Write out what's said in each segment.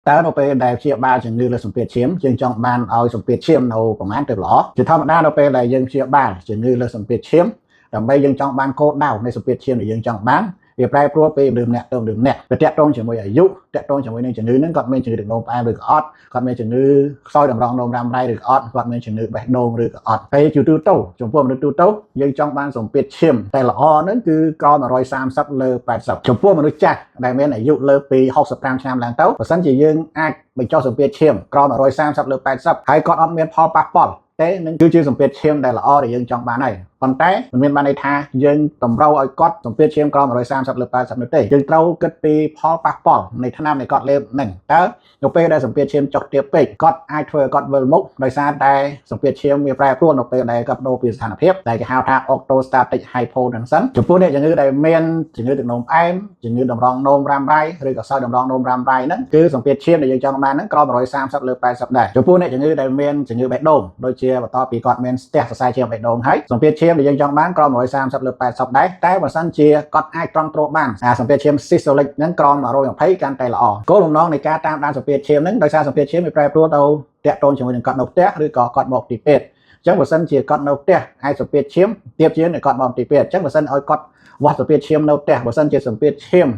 tớ nó về đại chia ba chừng như là sủng biệt chiếm chừng trong ban ao sủng biệt chiếm nào của mán từ lõ chỉ thao đa nó về là dân chia ba chừng như là sủng biệt chiếm làm bây dân trong ban cô đàoในสเปซเชียมหรือยังจังบ้านเรียบร้อยพวกไปดื่มเนี่ยเติมดื่มเนี่ยแต่แตะตรงเฉยๆอายุแตะตรงเฉยๆในเฉยๆนั้นก็ไม่เฉยๆถึงโนมไปหรือออดก็ไม่เฉยๆซอยดำรองโนมรำไรหรือออดก็ไม่เฉยๆแบบโนมหรือออดไปจุดตู้โต้จงพวกมันตู้โต้ยังจังบ้านสมเปียเชียมแต่ละออนั้นคือกรอม130เลย80จงพวกมันรู้จักได้เมื่ออายุเลยปี60 ឆ្នាំឡើងទៅបើសិនជាយើងអាចបញ្ចុះសម្ពាធឈាមក្រោម130លើ80ហើយគាត់អត់មានផលប៉ះពាល់ទេនឹងគឺជាសម្ពាធឈាមដែលល្អដែលយើងចង់បានហើយប៉ុន្តែមិនមានបានន័យថាយើងតម្រូវឲ្យគាត់សម្ពាធឈាមក្រោម130លើ80នោះទេយើងត្រូវគិតពីផលប៉ះពាល់នៃថ្នាំដែលគាត់លេបនឹងតើនៅពេលដែលសម្ពាធឈាមចុះទាបពេកគាត់អាចធ្វើឲ្យគាត់វិលមុខដោយសារតែសម្ពាធឈាមវាប្រែប្រួលនៅពេលដែលគាត់ដូរពីស្ថានភាពដែលគេហៅថា orthostatic hypotension ចំពោះអ្នកជំងឺដែលមានជំងឺទឹកនោមផ្អែមជំងឺតម្រងនោមរ៉ាំរ៉ៃឬក៏សោយតម្រងនោមរ៉ាំរ៉ៃហ្នឹងគឺសម្ពាធឈាមដែលយើងចង់បានហ្នឹងក្រោម130លើ80ដែរចំពោះអ្នកជំងឺដែលមានជំងឺបេះដូងដូចជាបន្តពីគាត់មានស្ទះសរសៃឈាមបេះដូងហើយសម្ពាធឈាមដែលយើងចង់បានក្រោម130លើ80ដែរតែបើសិនជាគាត់អាចត្រង់ទ្របានសម្ពាធឈាម systolic ហ្នឹងក្រោម120កាន់តែល្អគោលបំណងនៃការតាមដានសម្ពាធឈាមហ្នឹងដោយសារសម្ពាធឈាមវាប្រែប្រួលទៅតាក់ទងជាមួយនឹងគាត់នៅផ្ទះឬក៏គាត់មកទីពេទ្យអញ្ចឹងបើសិនជាគាត់នៅផ្ទះអាចសម្ពាធឈាមទាបជាងគាត់មកទីពេទ្យអញ្ចឹងបើសិនឲ្យគាត់វាស់សម្ពាធឈាមនៅផ្ទះបើសិនជាសម្ពាធឈាម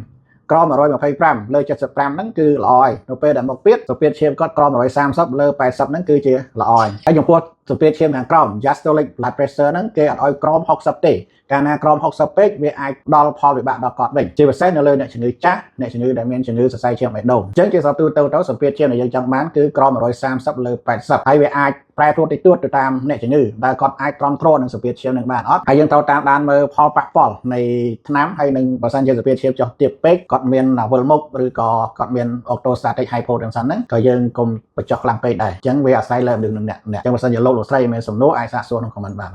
ក្រោម125លើ75ហ្នឹងគឺល្អហើយនៅពេលដែលមកពេទ្យសម្ពាធឈាមគាត់ក្រោម130លើ80ហ្នឹងគឺជាល្អហើយហើយចំពោះសម្ពាធឈាមខាងក្រោម diastolic blood pressure ហ្នឹងគេអត់ឲ្យក្រោម60ទេកាលណាក្រោម60ពេកវាអាចដល់ផលវិបាកដល់គាត់វិញជាពិសេសនៅលើអ្នកជំងឺចាស់អ្នកជំងឺដែលមានជំងឺសរសៃឈាមបេះដូងអញ្ចឹងជាសពទូទៅសម្ពាធឈាមដែលយើងចង់បានគឺក្រោម130លើ80ហើយវាអាចប្រែប្រួលតិចតួចទៅតាមអ្នកជំងឺដែលគាត់អាចទ្រាំទ្រនឹងសម្ពាធឈាមនឹងបានអត់ហើយយើងត្រូវតាមដានមើលផលប៉ះពាល់នៃថ្នាំហើយនឹងបើសិនជាសម្ពាធឈាមចុះទាបពេកគាត់មានវិលមុខឬក៏គាត់មាន orthostatic hypotension ហ្នឹងក៏យើងកុំបញ្ចុះខ្លាំងពេកដែរអញ្ចឹងវាអាស្រ័យលើនឹងអ្នកអញ្ចឹងបើសិនជាលោកលោកស្រីមានសំណួរអាចសាកសួរក្នុង comment បាន